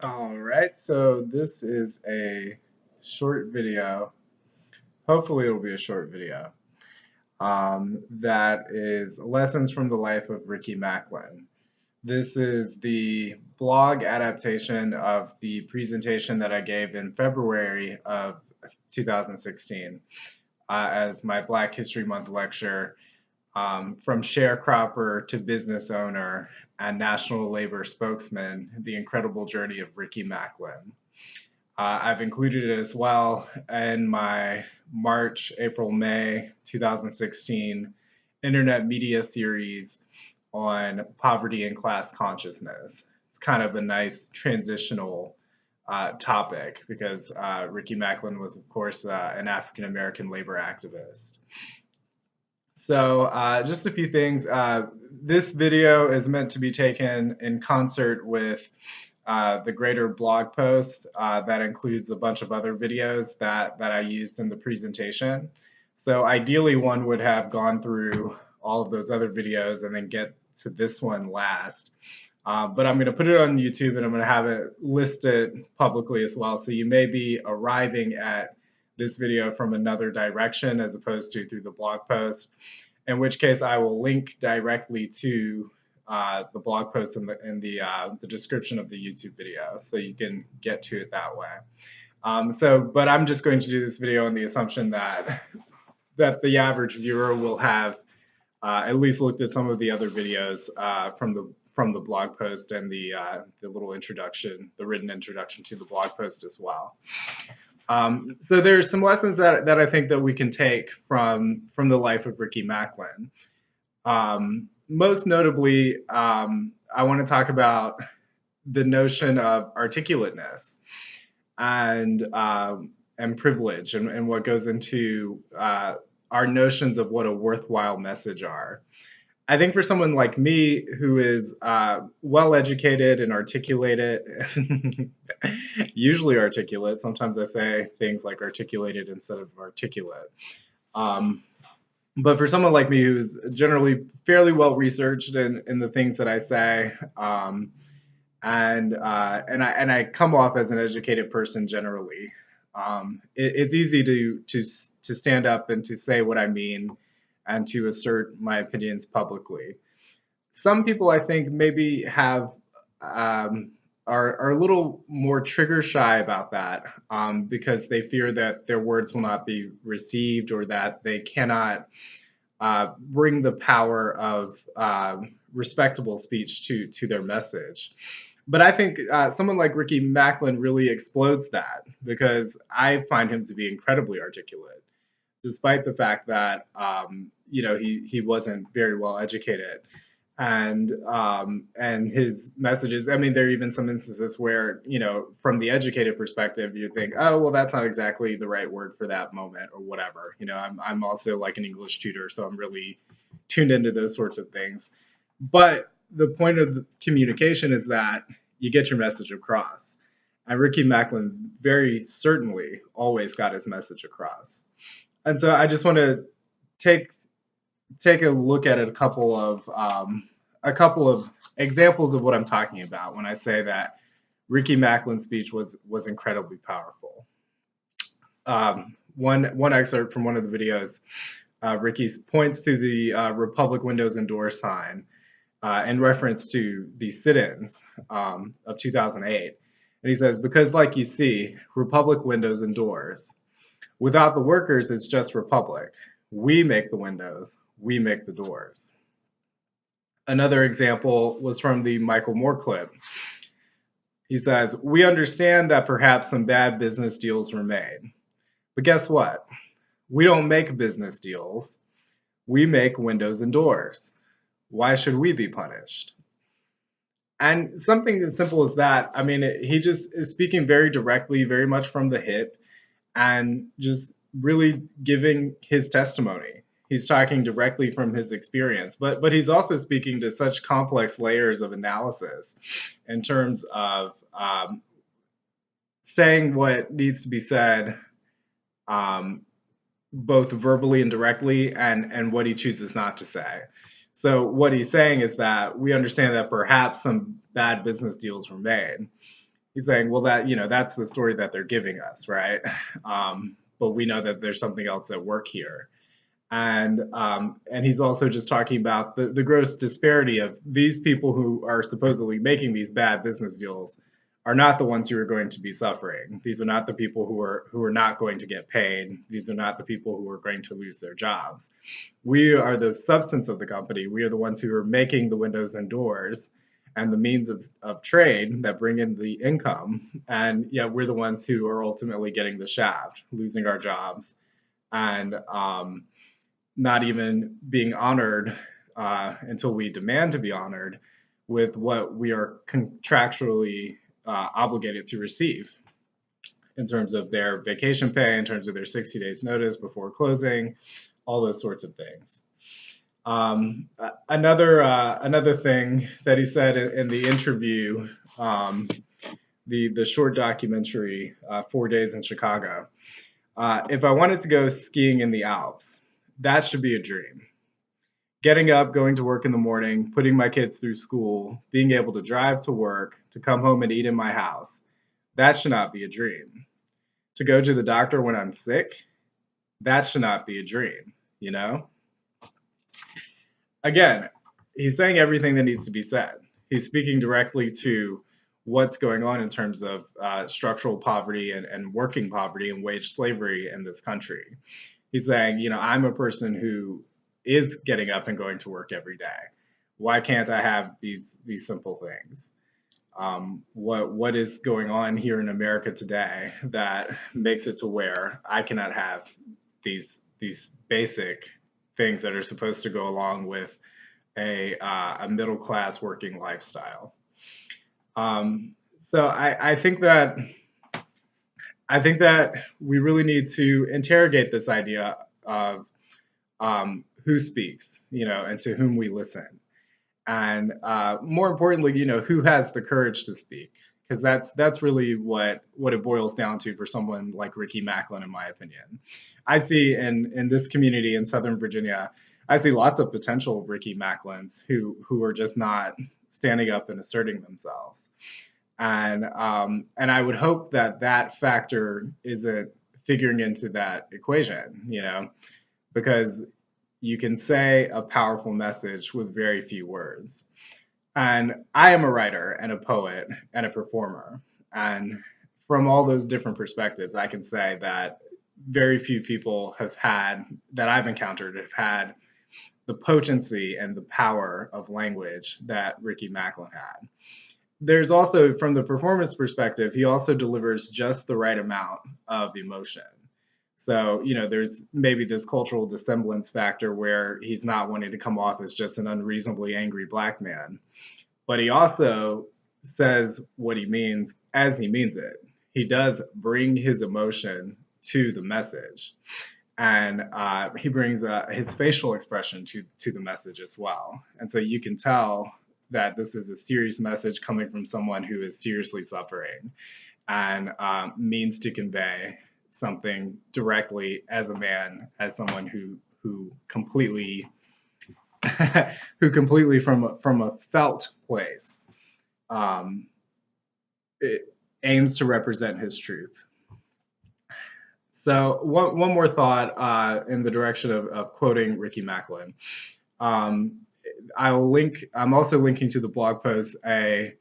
All right, so this is a short video. Hopefully, it'll be a short video. That is lessons from the life of Ricky Maclin. This is the blog adaptation of the presentation that I gave in February of 2016 as my Black History Month lecture, from sharecropper to business owner and national labor spokesman, the incredible journey of Ricky Maclin. I've included it as well in my March, April, May 2016 internet media series on poverty and class consciousness. It's kind of a nice transitional topic because Ricky Maclin was, of course, an African American labor activist. So just a few things. This video is meant to be taken in concert with the greater blog post that includes a bunch of other videos that I used in the presentation. So ideally one would have gone through all of those other videos and then get to this one last. But I'm going to put it on YouTube and I'm going to have it listed publicly as well. So you may be arriving at this video from another direction as opposed to through the blog post, in which case I will link directly to the blog post in the description of the YouTube video, so you can get to it that way. But I'm just going to do this video on the assumption that the average viewer will have at least looked at some of the other videos from the blog post and the little introduction, the written introduction to the blog post as well. So there's some lessons that I think that we can take from the life of Ricky Maclin. Most notably, I want to talk about the notion of articulateness and privilege and what goes into our notions of what a worthwhile message are. I think for someone like me who is well educated and articulated, usually articulate, sometimes I say things like articulated instead of articulate. But for someone like me who's generally fairly well researched in the things that I say, and I come off as an educated person generally, it's easy to stand up and to say what I mean and to assert my opinions publicly. Some people, I think, maybe have are a little more trigger shy about that because they fear that their words will not be received or that they cannot bring the power of respectable speech to their message. But I think someone like Ricky Maclin really explodes that because I find him to be incredibly articulate, despite the fact that he wasn't very well educated, and his messages. I mean, there are even some instances where from the educated perspective, you think, oh well, that's not exactly the right word for that moment or whatever. I'm also like an English tutor, so I'm really tuned into those sorts of things. But the point of the communication is that you get your message across. And Ricky Maclin very certainly always got his message across. And so I just want to take a look at a couple of examples of what I'm talking about when I say that Ricky Maclin's speech was incredibly powerful. One excerpt from one of the videos, Ricky points to the Republic Windows and Doors sign in reference to the sit-ins of 2008. And he says, because like you see, Republic windows and doors. Without the workers, it's just Republic. We make the windows, we make the doors. Another example was from the Michael Moore clip. He says, we understand that perhaps some bad business deals were made. But guess what? We don't make business deals. We make windows and doors. Why should we be punished? And something as simple as that, I mean, he just is speaking very directly, very much from the hip, and just really giving his testimony. He's talking directly from his experience, but he's also speaking to such complex layers of analysis in terms of saying what needs to be said, both verbally and directly, and what he chooses not to say. So what he's saying is that we understand that perhaps some bad business deals were made. He's saying, well, that's the story that they're giving us, right? But we know that there's something else at work here. And he's also just talking about the gross disparity of these people who are supposedly making these bad business deals are not the ones who are going to be suffering. These are not the people who are not going to get paid. These are not the people who are going to lose their jobs. We are the substance of the company. We are the ones who are making the windows and doors and the means of trade that bring in the income. And yet we're the ones who are ultimately getting the shaft, losing our jobs, and not even being honored until we demand to be honored with what we are contractually obligated to receive in terms of their vacation pay, in terms of their 60 days notice before closing, all those sorts of things. Another thing that he said in the interview, the short documentary, 4 Days in Chicago, if I wanted to go skiing in the Alps, that should be a dream. Getting up, going to work in the morning, putting my kids through school, being able to drive to work, to come home and eat in my house, that should not be a dream. To go to the doctor when I'm sick, that should not be a dream, you know? Again, he's saying everything that needs to be said. He's speaking directly to what's going on in terms of structural poverty and working poverty and wage slavery in this country. He's saying, I'm a person who is getting up and going to work every day. Why can't I have these simple things? What is going on here in America today that makes it to where I cannot have these basic things that are supposed to go along with a middle class working lifestyle? So I think that we really need to interrogate this idea of who speaks, and to whom we listen, and more importantly, who has the courage to speak, because that's really what it boils down to for someone like Ricky Maclin, in my opinion. I see in this community in Southern Virginia, I see lots of potential Ricky Maclins who are just not standing up and asserting themselves. And I would hope that that factor isn't figuring into that equation, because you can say a powerful message with very few words. And I am a writer and a poet and a performer. And from all those different perspectives, I can say that very few people that I've encountered have had the potency and the power of language that Ricky Maclin had. There's also, from the performance perspective, he also delivers just the right amount of emotion. So, there's maybe this cultural dissemblance factor where he's not wanting to come off as just an unreasonably angry black man. But he also says what he means as he means it. He does bring his emotion to the message. And he brings his facial expression to the message as well. And so you can tell that this is a serious message coming from someone who is seriously suffering and means to convey something directly as a man, as someone who completely from a felt place it aims to represent his truth. So one more thought in the direction of quoting Ricky Maclin. I'm also linking to the blog post a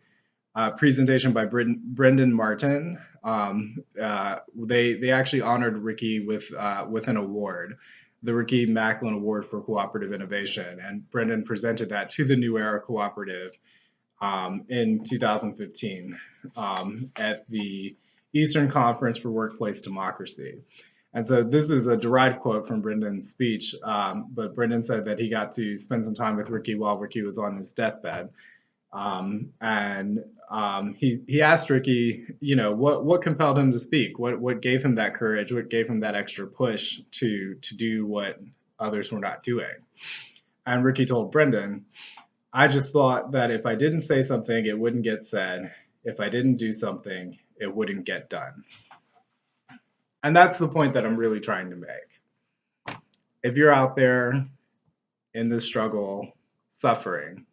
presentation by Brendan Martin. They actually honored Ricky with an award, the Ricky Maclin Award for Cooperative Innovation, and Brendan presented that to the New Era Cooperative in 2015 at the Eastern Conference for Workplace Democracy. And so this is a derived quote from Brendan's speech, but Brendan said that he got to spend some time with Ricky while Ricky was on his deathbed. He asked Ricky, what compelled him to speak? What gave him that courage? What gave him that extra push to do what others were not doing? And Ricky told Brendan, I just thought that if I didn't say something, it wouldn't get said. If I didn't do something, it wouldn't get done. And that's the point that I'm really trying to make. If you're out there in this struggle, suffering,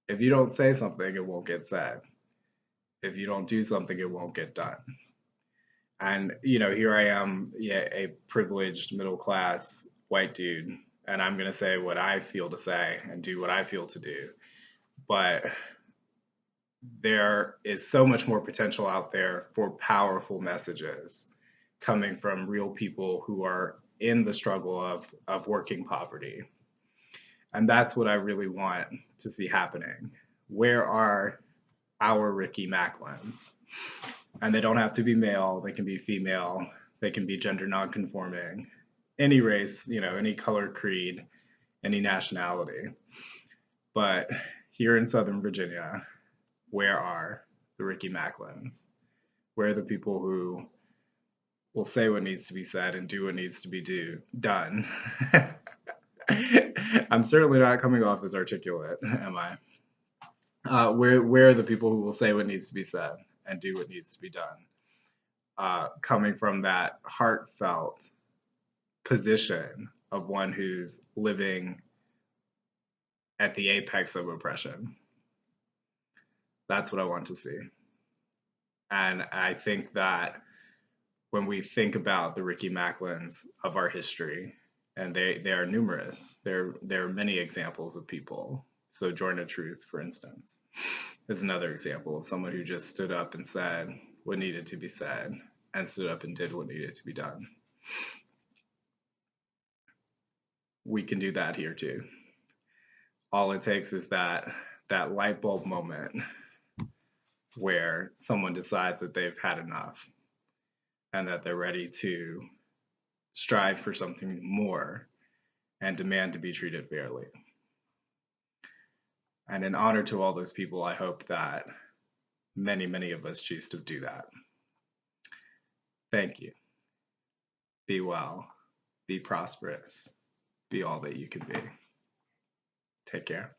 if you don't say something, it won't get said. If you don't do something, it won't get done. And, you know, here I am, yeah, a privileged middle class white dude, and I'm going to say what I feel to say and do what I feel to do. But there is so much more potential out there for powerful messages coming from real people who are in the struggle of working poverty. And that's what I really want to see happening. Where are our Ricky Maclins? And they don't have to be male, they can be female, they can be gender nonconforming, any race, you know, any color, creed, any nationality. But here in Southern Virginia, where are the Ricky Maclins? Where are the people who will say what needs to be said and do what needs to be done? I'm certainly not coming off as articulate, am I? Where are the people who will say what needs to be said and do what needs to be done? Coming from that heartfelt position of one who's living at the apex of oppression. That's what I want to see. And I think that when we think about the Ricky Maclins of our history, and they are numerous, there are many examples of people. So Jordan Truth, for instance, is another example of someone who just stood up and said what needed to be said and stood up and did what needed to be done. We can do that here too. All it takes is that light bulb moment where someone decides that they've had enough and that they're ready to strive for something more and demand to be treated fairly. And in honor to all those people, I hope that many, many of us choose to do that. Thank you. Be well, be prosperous, be all that you can be. Take care.